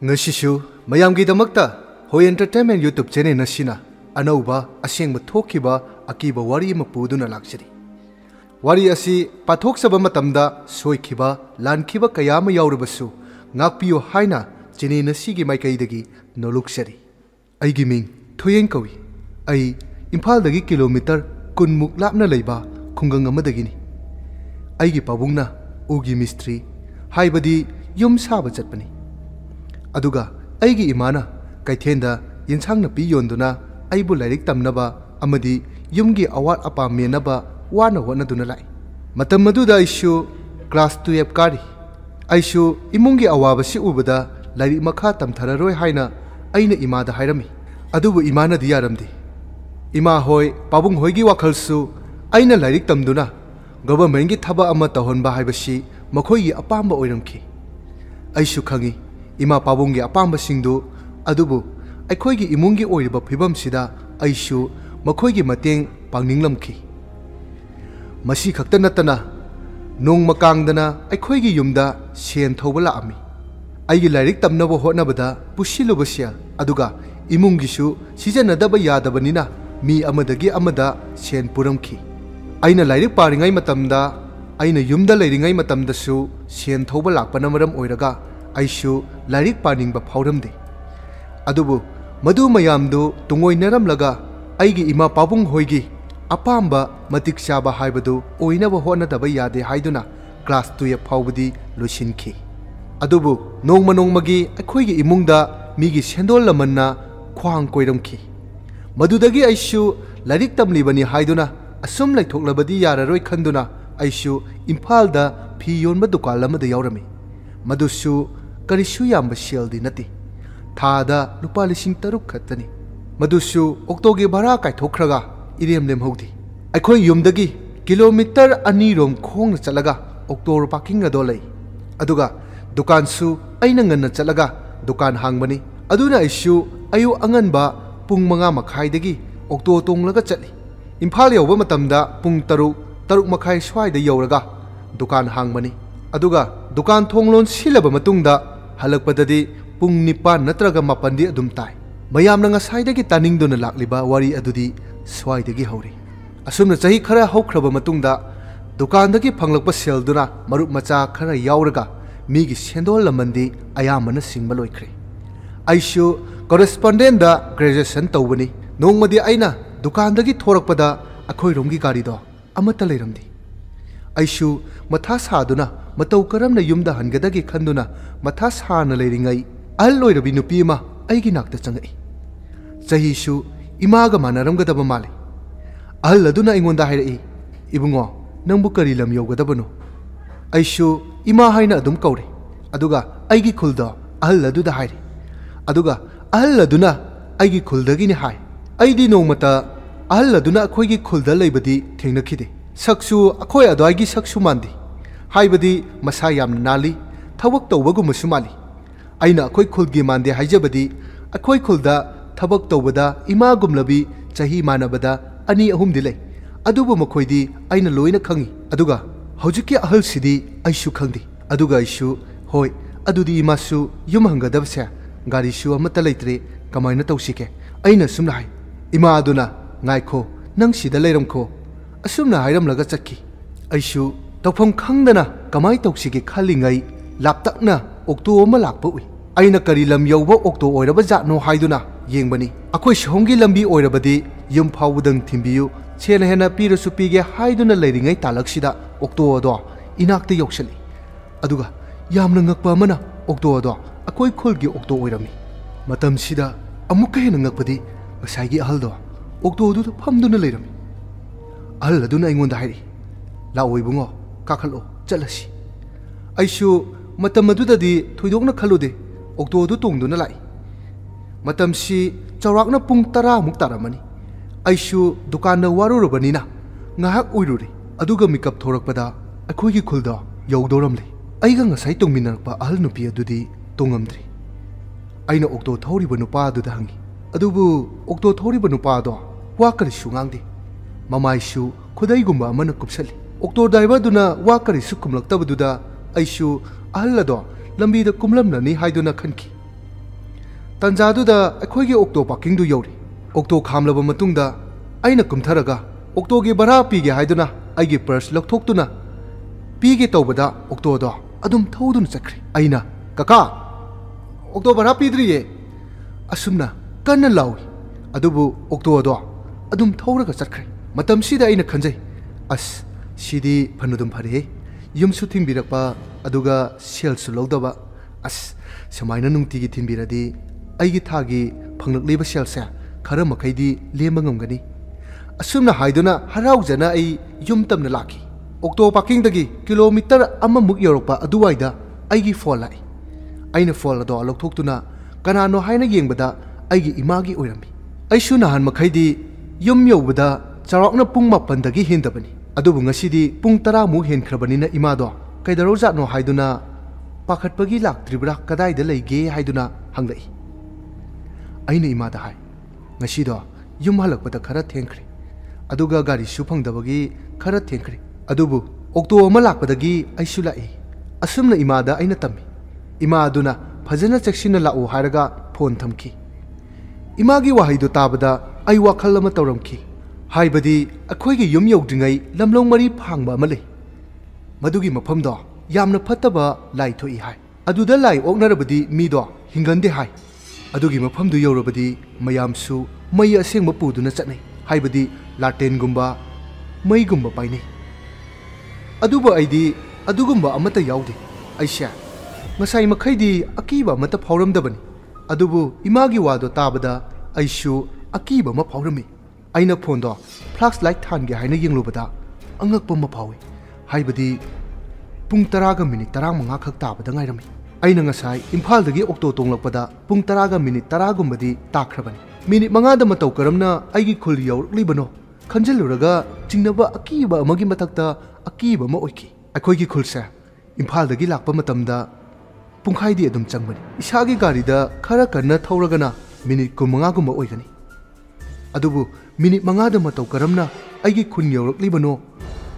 ngasisu mayamgidamakta hoi entertainment YouTube channel nasina anauba asengba thokiba akiba wari ama puduna lakchari wari asi pathoksaba matamda soikiba lankhiba kayama yaurabasu ngakpiyo haina chini nasigi maikaidagi noluksari aigi ming thoyeng kawi ai imphal dagi kilometer kunmuk lapna leiba khungang amadagini aigi pabungna ugi mistri haibadi yum saba chatpani aduga aigi imana kaithenda yinsangna pi yonduna aibu lairik tamnaba amadi yumgi awat apa menaba wana honaduna lai matam maduda aishu class 12 kari aishu imungi awabasi ubada lairik makha tamthararoi haina aina imada hairami adubu imana di yaramdi ima hoi pabung hoigi wakhalsu aina lairik tamduna government gi thaba ama tahonba haibasi makhoigi apamba oiramki aishu khangi ima pabunggi apamba singdu adubu aikhoigi imungi oiriba phibam sida aishu makhoigi mateng pangninglamki masi khakta natana nong makangdana aikhoigi yumda sen thoba laami aigi lairik tamnabo hotnabada pusilubasia aduga imungisu sijanadaba yadabanina mi amadagi amada sen puramki aina lairik paringai matamda aina yumda lairingai matamdasu sen thoba lakpana maram oiraga aishu lairik paningba phauramde adubu madu mayamdu tungoi naramlaga aigi ima pabung hoigi apamba matik chaba haibadu oinaba honadaba yade haiduna class 2 phawbadi losinki adubu nongmagi akhoigi imungda migi sendol lamanna khwang koiramki madudagi aishu lairik tamlibani haiduna asum laithoklabadi yararoi khanduna aishu imphal da phi yonba dukan lamada yaurami madusu karisu yamba sheldi nati thada lupa lising taruk khatani madusu oktogi bhara kaithokraga irem lemhodi aikhoi yumdagi kilometer 2 rom khongna chalaga oktor parking ado lei aduga dukan su aina nganna chalaga dukan hangbani aduna isu ayu anganba pung 5 makhai dagi okto tonglaga chali imphal yoba matamda pung 3 makhai swai da yoraga dukan hangbani aduga dukan thonglon silaba matungda halakpadadi pung 9 natraga 9 di adum tai mayamna ngasai taning dona lakliba wari adudi swai dagi hori asumna chahi khara haukraba matungda dukan dagi phanglakpa sel duna marup macha khara yauraga migi sendol lamandi ayamana singba loikhre aishu correspondent da graduation tawbani nongmadi aina dukan dagi thorakpada akhoi romgi gari do amata leiramdi aishu matha saduna matau karamna yumda hangadagi khanduna matha sana leiringai al loirabi nupi ma aigi nakta changai chahishu imaga manaramgadaba male al aduna ingonda hairai ibungo nangbu kari lam yogadabano aishu ima haina adum kaure aduga aigi khulda al aduda hairi aduga al aduna aigi khuldagi ni hai aidi nongmata al aduna akhoigi khulda leibadi thengnakhide saksu akhoi adwaigi saksu mandi haibadi masa yamna nali thawak tawbagumsu mali aina akhoi khulgi mande haijabadi akhoi khulda thabak tawbada ima gumlabi chahi manabada ani ahum dilai adubu makhoidi aina loina khangi aduga hojiki ahal sidi aishu khangdi aduga aishu hoi adudi imasu yum hangadabse gari shu amata leitre kamaina tawsike aina sumna hai ima aduna ngaikho nang sida leiramkho asumna hairamlaga chakki aishu tawpham khangdana kamai tawsige khalingai laptakna okto ama lakpa ui aina kari lam yauba okto oiraba jatno haiduna yengbani akhoi shongi lambi oirabadi yum phawudang thimbiyu chena hena pirasu pige haiduna leiringai talaksida okto odo inakta yoksali aduga yamna ngakpa amana okto odo akhoi khulgi okto oirami matam sida amukka hena ngakpadi ngasai ahaldo okto odu phamduna leirami ahal aduna ingonda hairi la oibungo kakhalo chalasi aishu matam adudadi thoidokna khalude okto du tongduna lai matam si chawrakna pung 10 muk taramani aishu dukanna warurabanina ngahak uiruri aduga mikap thorakpada akhoigi khulda yaudoramle aiga ngasai tongminarpa ahal nupi adudi tongamdri aina okto thoriba nupa aduda hangi adubu okto thoriba nupa do wakari shungangdi mamaishu khudai gumba amana kupsali okto driver duna wakari sukumlaktabaduda aishu ahal ado lambi da kumlamna ni haiduna khanki ꯇꯟꯖꯥꯗꯨꯗ ꯑꯩꯈꯣꯏꯒꯤ auto ꯄꯥꯔꯀꯤꯡꯗꯨ ꯌꯧꯔꯤ꯫ Auto ꯈꯥꯝꯂꯕ ꯃꯇꯨꯡꯗ ꯑꯩꯅ ꯀꯨꯝꯊꯔꯒ ꯑꯣꯛꯇꯣꯒꯤ ꯚꯔꯥ ꯄꯤꯒꯦ ꯍꯥꯏꯗꯨꯅ ꯑꯩꯒꯤ purse ꯂꯧꯊꯣꯛꯇꯨꯅ ꯄꯤꯒꯦ ꯇꯧꯕꯗ ꯑꯣꯛꯇꯣꯗꯣ ꯑꯗꯨꯝ ꯊꯧꯗꯨꯅ ꯆꯠꯈ꯭ꯔꯦ꯫ ꯑꯩꯅ "ꯀꯀꯥ, ꯑꯣꯛꯇꯣ ꯚꯔꯥ ꯄꯤꯗ꯭ꯔꯤꯌꯦ" ꯑꯁꯨꯝꯅ ꯀꯟꯅ ꯂꯥꯎꯏ꯫ ꯑꯗꯨꯕꯨ ꯑꯣꯛꯇꯣꯗꯣ ꯑꯗꯨꯝ ꯊꯧꯔꯒ ꯆꯠꯈ꯭ꯔꯦ꯫ ꯃꯇꯝꯁꯤꯗ ꯑꯩꯅ ꯈꯟꯖꯩ, ꯑꯁ ꯁꯤꯗꯤ ꯐꯅꯗꯨꯝ ꯐꯔꯦꯍꯦ, ꯌꯨꯝꯁꯨ ꯊꯤꯟꯕꯤꯔꯛꯄ ꯑꯗꯨꯒ ꯁꯦꯜꯁꯨ ꯂꯧꯗꯕ, ꯑꯁ ꯁꯨꯃꯥꯏꯅ ꯅꯨꯡꯇꯤꯒꯤ ꯊꯤꯟꯕꯤꯔꯗꯤ ꯑꯩꯒꯤ ꯊꯥꯒꯤ ꯐꯪꯂꯛꯂꯤꯕ ꯁꯦꯜꯁꯦ ꯈꯔ ꯃꯈꯩꯗꯤ ꯂꯦꯝꯕ ꯉꯝꯒꯅꯤ꯫ ꯑꯁꯨꯝꯅ ꯍꯥꯏꯗꯨꯅ ꯍꯔꯥꯎꯖꯅ ꯑꯩ ꯌꯨꯝ ꯇꯝꯅ ꯂꯥꯛꯈꯤ꯫ ꯑꯣꯛꯇꯣ ꯄꯥꯔꯀꯤꯡꯗꯒꯤ ꯀꯤꯂꯣꯃꯤꯇꯔ ꯑꯃꯃꯨꯛ ꯌꯧꯔꯛꯄ ꯑꯗꯨꯋꯥꯏꯗ ꯑꯩꯒꯤ ꯐꯣꯟ ꯂꯥꯛꯏ꯫ ꯑꯩꯅ ꯐꯣꯟ ꯑꯗꯣ ꯂꯧꯊꯣꯛꯇꯨꯅ ꯀꯅꯥꯅꯣ ꯍꯥꯏꯅ ꯌꯦꯡꯕꯗ ꯑꯩꯒꯤ ꯏꯃꯥꯒꯤ ꯑꯣꯏꯔꯝꯃꯤ꯫ ꯑꯩꯁꯨ ꯅꯍꯥꯟ ꯃꯈꯩꯗꯤ ꯌꯨꯝ ꯌꯧꯕꯗ ꯆꯥꯎꯔꯥꯛꯅ ꯄꯨꯡ 7ꯗꯒꯤ ꯍꯦꯟꯗꯕꯅꯤ꯫ ꯑꯗꯨꯕꯨ ꯉꯁꯤꯗꯤ ꯄꯨꯡ 10ꯃꯨꯛ ꯍꯦꯟꯈ꯭ꯔꯕꯅꯤꯅ ꯏꯃꯥꯗꯣ ꯀꯩꯗꯧꯔꯖꯥꯠꯅꯣ ꯍꯥꯏꯗꯨꯅ ꯄꯥꯈꯠꯄꯒꯤ ꯂꯥꯛꯇ꯭ꯔꯤꯕ꯭ꯔꯥ, ꯀꯗꯥꯏꯗ ꯂꯩꯒꯦ ꯍꯥꯏꯗꯨꯅ ꯍꯪꯂꯛꯏ꯫ ꯑꯩꯅ ꯏꯃꯥꯗ ꯍꯥꯏ, ꯉꯁꯤꯗꯣ ꯌꯨꯝ ꯍꯜꯂꯛꯄꯗ ꯈꯔ ꯊꯦꯡꯈ꯭ꯔꯦ, ꯑꯗꯨꯒ ꯒꯥꯔꯤꯁꯨ ꯐꯪꯗꯕꯒꯤ ꯈꯔ ꯊꯦꯡꯈ꯭ꯔꯦ, ꯑꯗꯨꯕꯨ ꯑꯣꯛꯇꯣ ꯑꯃ ꯂꯥꯛꯄꯗꯒꯤ ꯑꯩꯁꯨ ꯂꯥꯛꯏ꯫ ꯑꯁꯨꯝꯅ ꯏꯃꯥꯗ ꯑꯩꯅ ꯇꯝꯃꯤ꯫ ꯏꯃꯥ ꯑꯗꯨꯅ ꯐꯖꯅ ꯆꯦꯛꯁꯤꯟꯅ ꯂꯥꯛꯎ ꯍꯥꯏꯔꯒ ꯐꯣꯟ ꯊꯝꯈꯤ꯫ ꯏꯃꯥꯒꯤ ꯋꯥꯍꯩꯗꯨ ꯇꯥꯕꯗ ꯑꯩ ꯋꯥꯈꯜ ꯑꯃ ꯇꯧꯔꯝꯈꯤ꯫ ꯍꯥꯏꯕꯗꯤ ꯑꯩꯈꯣꯏꯒꯤ ꯌꯨꯝ ꯌꯧꯗ꯭ꯔꯤꯉꯩ ꯂꯝꯂꯧ ꯃꯔꯤ ꯐꯥꯡꯕ ꯑꯃ ꯂꯩ꯫ ꯃꯗꯨꯒꯤ ꯃꯐꯝꯗꯣ ꯌꯥꯝꯅ ꯐꯠꯇꯕ ꯂꯥꯏ ꯊꯣꯛꯏ ꯍꯥꯏ꯫ ꯑꯗꯨꯗ ꯂꯥꯏ ꯑꯣꯛꯅꯔꯕꯗꯤ ꯃꯤꯗꯣ ꯍꯤꯡꯒꯟꯗꯦ ꯍꯥꯏ꯫ ꯑꯗꯨꯒꯤ ꯃꯐꯝꯗꯨ ꯌꯧꯔꯕꯗꯤ ꯃꯌꯥꯝꯁꯨ ꯃꯩ ꯑꯁꯦꯡꯕ ꯄꯨꯗꯨꯅ ꯆꯠꯅꯩ, ꯍꯥꯏꯕꯗꯤ ꯂꯥꯇꯦꯟꯒꯨꯝꯕ ꯃꯩꯒꯨꯝꯕ ꯄꯥꯏꯅꯩ꯫ ꯑꯗꯨꯕꯨ ꯑꯩꯗꯤ ꯑꯗꯨꯒꯨꯝꯕ ꯑꯃꯠꯇ ꯌꯥꯎꯗꯦ꯫ ꯑꯩꯁꯦ ꯉꯁꯥꯏ ꯃꯈꯩꯗꯤ ꯑꯀꯤꯕ ꯑꯃꯠꯇ ꯐꯥꯎꯔꯝꯗꯕꯅꯤ, ꯑꯗꯨꯕꯨ ꯏꯃꯥꯒꯤ ꯋꯥꯗꯣ ꯇꯥꯕꯗ ꯑꯩꯁꯨ ꯑꯀꯤꯕ ꯑꯃ ꯐꯥꯎꯔꯝꯃꯤ꯫ ꯑꯩꯅ ꯐꯣꯟꯗꯣ ꯐ꯭ꯂꯥꯁ ꯂꯥꯏꯠ ꯊꯥꯟꯒꯦ ꯍꯥꯏꯅ ꯌꯦꯡꯂꯨꯕꯗ ꯑꯉꯛꯄ ꯑꯃ ꯐꯥꯎꯏ꯫ ꯍꯥꯏꯕꯗꯤ ꯄꯨꯡ 10ꯒ ꯃꯤꯅꯤꯠ 15 ꯈꯛ ꯇꯥꯕꯗ ꯉꯥꯏꯔꯝꯃꯤ꯫ ꯑꯩꯅ ꯉꯁꯥꯏ ꯏꯝꯐꯥꯜꯗꯒꯤ ꯑꯣꯛꯇꯣ ꯇꯣꯡꯂꯛꯄꯗ ꯄꯨꯡ 10ꯒ ꯃꯤꯅꯤꯠ 10ꯒꯨꯝꯕꯗꯤ ꯇꯥꯈ꯭ꯔꯕꯅꯤ꯫ ꯃꯤꯅꯤꯠ 5ꯗ ꯃꯇꯧ ꯀꯔꯝꯅ ꯑꯩꯒꯤ ꯈꯨꯜ ꯌꯧꯔꯛꯂꯤꯕꯅꯣ ꯈꯟꯖꯤꯜꯂꯨꯔꯒ ꯆꯤꯡꯅꯕ ꯑꯀꯤꯕ ꯑꯃꯒꯤ ꯃꯊꯛꯇ ꯑꯀꯤꯕ ꯑꯃ ꯑꯣꯏꯈꯤ꯫ ꯑꯩꯈꯣꯏꯒꯤ ꯈꯨꯜꯁꯦ ꯏꯝꯐꯥꯜꯗꯒꯤ ꯂꯥꯛꯄ ꯃꯇꯝꯗ ꯄꯨꯡꯈꯥꯏꯗꯤ ꯑꯗꯨꯝ ꯆꯪꯕꯅꯤ꯫ ꯏꯁꯥꯒꯤ ꯒꯥꯔꯤꯗ ꯈꯔ ꯀꯟꯅ ꯊꯧꯔꯒꯅ ꯃꯤꯅꯤꯠ 15ꯒꯨꯝꯕ ꯑꯣꯏꯒꯅꯤ꯫ ꯑꯗꯨꯕꯨ ꯃꯤꯅꯤꯠ 5ꯗ ꯃꯇꯧ ꯀꯔꯝꯅ ꯑꯩꯒꯤ ꯈꯨꯟ ꯌꯧꯔꯛꯂꯤꯕꯅꯣ,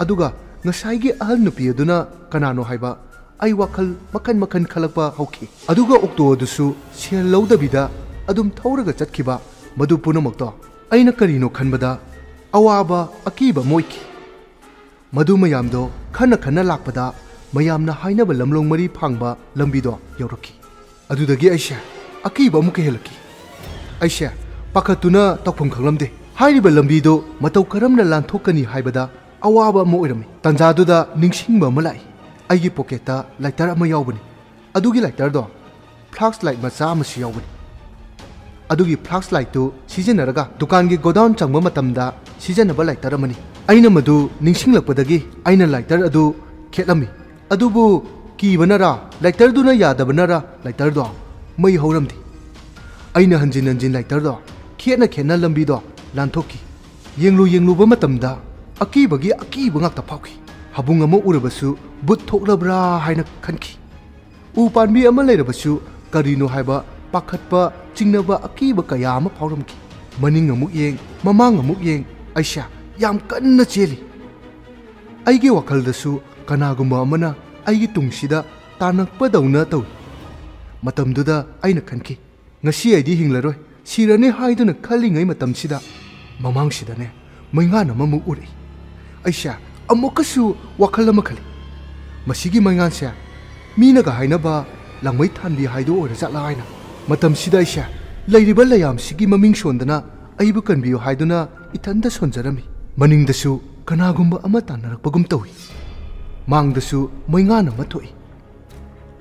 ꯑꯗꯨꯒ ꯉꯁꯥꯏꯒꯤ ꯑꯍꯜ ꯅꯨꯄꯤ ꯑꯗꯨꯅ ꯀꯅꯥꯅꯣ ꯍꯥꯏꯕ ꯑꯩ ꯋꯥꯈꯜ ꯃꯈꯟ ꯈꯜꯂꯛꯄ ꯍꯧꯈꯤ꯫ ꯑꯗꯨꯒ ꯑꯣꯛꯇꯣ ꯑꯗꯨꯁꯨ ꯁꯦꯜ ꯂꯧꯗꯕꯤꯗ ꯑꯗꯨꯝ ꯊꯧꯔꯒ ꯆꯠꯈꯤꯕ, ꯃꯗꯨ ꯄꯨꯝꯅꯃꯛꯇꯣ ꯑꯩꯅ ꯀꯔꯤꯅꯣ ꯈꯟꯕꯗ ꯑꯋꯥꯕ ꯑꯀꯤꯕ ꯑꯃ ꯑꯣꯏꯈꯤ꯫ ꯃꯗꯨ ꯃꯌꯥꯝꯗꯣ ꯈꯟꯅ ꯂꯥꯛꯄꯗ ꯃꯌꯥꯝꯅ ꯍꯥꯏꯅꯕ ꯂꯝꯂꯧ ꯃꯔꯤ ꯐꯥꯡꯕ ꯂꯝꯕꯤꯗꯣ ꯌꯧꯔꯛꯈꯤ꯫ ꯑꯗꯨꯗꯒꯤ ꯑꯩꯁꯦ ꯑꯀꯤꯕ ꯑꯃꯨꯛꯀ ꯍꯦꯜꯂꯛꯈꯤ꯫ ꯑꯩꯁꯦ ꯄꯥꯈꯠꯇꯨꯅ ꯇꯧꯐꯝ ꯈꯪꯂꯝꯗꯦ꯫ ꯍꯥꯏꯔꯤꯕ ꯂꯝꯕꯤꯗꯣ ꯃꯇꯧ ꯀꯔꯝꯅ ꯂꯥꯟꯊꯣꯛꯀꯅꯤ ꯍꯥꯏꯕꯗ ꯑꯋꯥꯕ ꯑꯃ ꯑꯣꯏꯔꯝꯃꯤ꯫ ꯇꯟꯖꯥꯗꯨꯗ ꯅꯤꯡꯁꯤꯡꯕ ꯑꯃ ꯂꯥꯛꯏ꯫ ꯑꯩꯒꯤ ꯄꯣꯀꯦꯠꯇ ꯂꯥꯏꯇꯔ ꯑꯃ ꯌꯥꯎꯕꯅꯤ꯫ ꯑꯗꯨꯒꯤ ꯂꯥꯏꯇꯔꯗꯣ ꯐ꯭ꯂꯥꯁ ꯂꯥꯏꯠ ꯃꯆꯥ ꯑꯃꯁꯨ ꯌꯥꯎꯕꯅꯤ꯫ ꯑꯗꯨꯒꯤ ꯐ꯭ꯂꯥꯁ ꯂꯥꯏꯠꯇꯨ ꯁꯤꯖꯤꯟꯅꯔꯒ ꯗꯨꯀꯥꯟꯒꯤ ꯒꯣꯗꯥꯎꯟ ꯆꯪꯕ ꯃꯇꯝꯗ ꯁꯤꯖꯤꯟꯅꯕ ꯂꯥꯏꯇꯔ ꯑꯃꯅꯤ꯫ ꯑꯩꯅ ꯃꯗꯨ ꯅꯤꯡꯁꯤꯡꯂꯛꯄꯗꯒꯤ ꯑꯩꯅ ꯂꯥꯏꯇꯔ ꯑꯗꯨ ꯈꯦꯠꯂꯝꯃꯤ꯫ ꯑꯗꯨꯕꯨ ꯀꯤꯕꯅꯔꯥ ꯂꯥꯏꯇꯔꯗꯨꯅ ꯌꯥꯗꯕꯅꯔꯥ ꯂꯥꯏꯇꯔꯗꯣ ꯃꯩ ꯍꯧꯔꯝꯗꯦ꯫ ꯑꯩꯅ ꯍꯟꯖꯤꯟ ꯍꯟꯖꯤꯟ ꯂꯥꯏꯇꯔꯗꯣ ꯈꯦꯠꯅ ꯂꯝꯕꯤꯗꯣ ꯂꯥꯟꯊꯣꯛꯈꯤ꯫ ꯌꯦꯡꯂꯨꯕ ꯃꯇꯝꯗ ꯑꯀꯤꯕꯒꯤ ꯑꯀꯤꯕ ꯉꯥꯛꯇ ꯐꯥꯎꯈꯤ꯫ ꯍꯥꯕꯨꯡ ꯑꯃ ꯎꯔꯕꯁꯨ ꯕꯨꯠ ꯊꯣꯛꯂꯕ꯭ꯔꯥ ꯍꯥꯏꯅ ꯈꯟꯈꯤ꯫ ꯎ ꯄꯥꯝꯕꯤ ꯑꯃ ꯂꯩꯔꯕꯁꯨ ꯀꯔꯤꯅꯣ ꯍꯥꯏꯕ ꯄꯥꯈꯠꯄ, ꯆꯤꯡꯅꯕ ꯑꯀꯤꯕ ꯀꯌꯥ ꯑꯃ ꯐꯥꯎꯔꯝꯈꯤ꯫ ꯃꯅꯤꯡ ꯑꯃꯨꯛ ꯌꯦꯡ, ꯃꯃꯥꯡ ꯑꯃꯨꯛ ꯌꯦꯡ, ꯑꯩꯁꯦ ꯌꯥꯝ ꯀꯟꯅ ꯆꯦꯜꯂꯤ꯫ ꯑꯩꯒꯤ ꯋꯥꯈꯜꯗꯁꯨ ꯀꯅꯥꯒꯨꯝꯕ ꯑꯃꯅ ꯑꯩꯒꯤ ꯇꯨꯡꯁꯤꯗ ꯇꯥꯟꯅꯛꯄꯗꯧꯅ ꯇꯧꯏ꯫ ꯃꯇꯝꯗꯨꯗ ꯑꯩꯅ ꯈꯟꯈꯤ, ꯉꯁꯤ ꯑꯩꯗꯤ ꯍꯤꯡꯂꯔꯣꯏ, ꯁꯤꯔꯅꯤ ꯍꯥꯏꯗꯨꯅ ꯈꯜꯂꯤꯉꯩ ꯃꯇꯝꯁꯤꯗ ꯃꯃꯥꯡꯁꯤꯗꯅꯦ ꯃꯩꯉꯥꯟ ꯑꯃꯃꯨꯛ ꯎꯔꯛꯏ꯫ ꯑꯩꯁꯦ ꯑꯃꯨꯛꯀꯁꯨ ꯋꯥꯈꯜ ꯑꯃ ꯈꯜꯂꯤ, ꯃꯁꯤꯒꯤ ꯃꯩꯉꯥꯟꯁꯦ ꯃꯤꯅꯒ ꯍꯥꯏꯅꯕ ꯂꯥꯡꯃꯩ ꯊꯥꯟꯕꯤ ꯍꯥꯏꯗꯣ ꯑꯣꯏꯔꯖꯥꯠꯂꯥ ꯍꯥꯏꯅ꯫ ꯃꯇꯝꯁꯤꯗ ꯑꯩꯁꯦ ꯂꯩꯔꯤꯕ ꯂꯩꯌꯥꯝꯁꯤꯒꯤ ꯃꯃꯤꯡ ꯁꯣꯟꯗꯅ ꯑꯩꯕꯨ ꯀꯟꯕꯤꯌꯨ ꯍꯥꯏꯗꯨꯅ ꯏꯊꯟꯇ ꯁꯣꯟꯖꯔꯝꯃꯤ꯫ ꯃꯅꯤꯡꯗꯁꯨ ꯀꯅꯥꯒꯨꯝꯕ ꯑꯃ ꯇꯥꯟꯅꯔꯛꯄꯒꯨꯝ ꯇꯧꯏ꯫ ꯃꯥꯡꯗꯁꯨ ꯃꯩꯉꯥꯟ ꯑꯃ ꯊꯣꯛꯏ꯫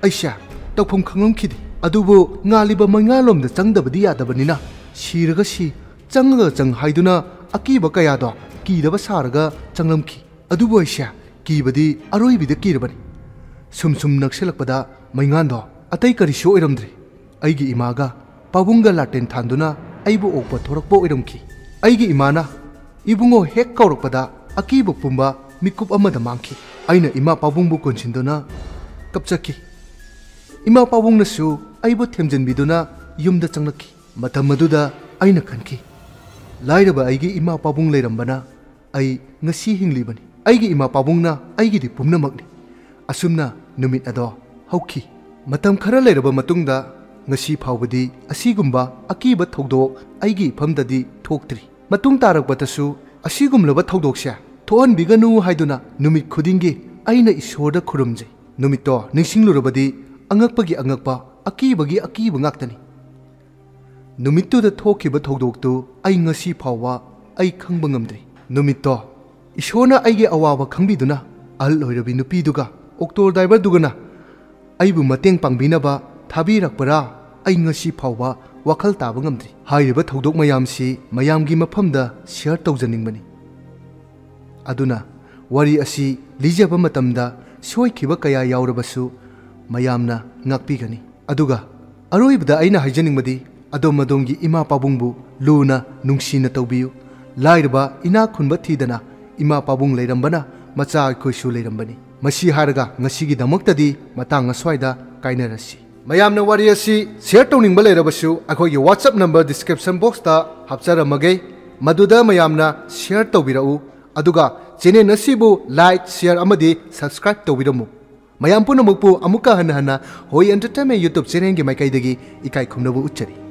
ꯑꯩꯁꯦ ꯇꯧꯐꯝ ꯈꯪꯂꯝꯈꯤꯗꯦ꯫ ꯑꯗꯨꯕꯨ ꯉꯥꯜꯂꯤꯕ ꯃꯩꯉꯥꯟꯂꯣꯝꯗ ꯆꯪꯗꯕꯗꯤ ꯌꯥꯗꯕꯅꯤꯅ ꯁꯤꯔꯒ ꯁꯤ, ꯆꯪꯉꯒ ꯆꯪ ꯍꯥꯏꯗꯨꯅ ꯑꯀꯤꯕ ꯀꯌꯥꯗꯣ ꯀꯤꯗꯕ ꯁꯥꯔꯒ ꯆꯪꯂꯝꯈꯤ꯫ ꯑꯗꯨꯕꯨ ꯑꯩꯁꯦ ꯀꯤꯕꯗꯤ ꯑꯔꯣꯏꯕꯤꯗ ꯀꯤꯔꯕꯅꯤ꯫ ꯁꯨꯝ ꯅꯛꯁꯤꯜꯂꯛꯄꯗ ꯃꯩꯉꯥꯟꯗꯣ ꯑꯇꯩ ꯀꯔꯤꯁꯨ ꯑꯣꯏꯔꯝꯗ꯭ꯔꯦ, ꯑꯩꯒꯤ ꯏꯃꯥꯒ ꯄꯥꯕꯨꯡꯒ ꯂꯥꯇꯦꯟ ꯊꯥꯟꯗꯨꯅ ꯑꯩꯕꯨ ꯑꯣꯛꯄ ꯊꯣꯔꯛꯄ ꯑꯣꯏꯔꯝꯈꯤ꯫ ꯑꯩꯒꯤ ꯏꯃꯥꯅ ꯏꯕꯨꯡꯉꯣ ꯍꯦꯛ ꯀꯧꯔꯛꯄꯗ ꯑꯀꯤꯕ ꯄꯨꯝꯕ ꯃꯤꯀꯨꯞ ꯑꯃꯗ ꯃꯥꯡꯈꯤ꯫ ꯑꯩꯅ ꯏꯃꯥ ꯄꯥꯕꯨꯡꯕꯨ ꯀꯣꯟꯁꯤꯟꯗꯨꯅ ꯀꯞꯆꯈꯤ꯫ ꯏꯃꯥ ꯄꯥꯕꯨꯡꯅꯁꯨ ꯑꯩꯕꯨ ꯊꯦꯝꯖꯤꯟꯕꯤꯗꯨꯅ ꯌꯨꯝꯗ ꯆꯪꯂꯛꯈꯤ꯫ ꯃꯇꯝ ꯑꯗꯨꯗ ꯑꯩꯅ ꯈꯟꯈꯤ, ꯂꯥꯏꯔꯕ ꯑꯩꯒꯤ ꯏꯃꯥ ꯄꯥꯕꯨꯡ ꯂꯩꯔꯝꯕꯅ ꯑꯩ ꯉꯁꯤ ꯍꯤꯡꯂꯤꯕꯅꯤ꯫ ꯑꯩꯒꯤ ꯏꯃꯥ ꯄꯥꯕꯨꯡꯅ ꯑꯩꯒꯤꯗꯤ ꯄꯨꯝꯅꯃꯛꯅꯤ꯫ ꯑꯁꯨꯝꯅ ꯅꯨꯃꯤꯠ ꯑꯗꯣ ꯍꯧꯈꯤ꯫ ꯃꯇꯝ ꯈꯔ ꯂꯩꯔꯕ ꯃꯇꯨꯡꯗ ngasi phawbadi asigumba akiba thodok aigi phamdadi thoktri matung tarakpatasu asigumlaba thodokse thohan biganu haiduna numit khudingi aina isorda khurumjai numitto ningsinglurabadi angakpagi angakpa akibagi akiba ngaktani numittu da thokiba thodoktu ai ngasi phawwa ai khangba ngamdri numitto isona aigi awawa khangbiduna al loirabi nupiduga oktor driver dugana aibu mateng pangbinaba thabirakpara ai ngasi phawwa wakhal taba ngamdri hairiba thodok mayamsi mayamgi mafamda share tawjaningbani aduna wari asi lijaba matamda soikiba kaya yaurabasu mayamna ngakpigani aduga aroibda aina haijaningmadi adomadongi ima pabungbu luna nungsina tawbiyu lairba ina khunba thidana ima pabung leirambana macha khoisu leirambani masi haraga ngasigi damoktadi matang aswaida kainarasi mayamna wari asi share tawningba leirabasu akhogi whatsapp number description box ta hapcharamage maduda mayamna share tawbirau aduga channel asibu like share amadi subscribe tawbiramu mayam punamukpu amuka hana hoi entertainment youtube channel gi maikaidagi ikai khumnabu uchari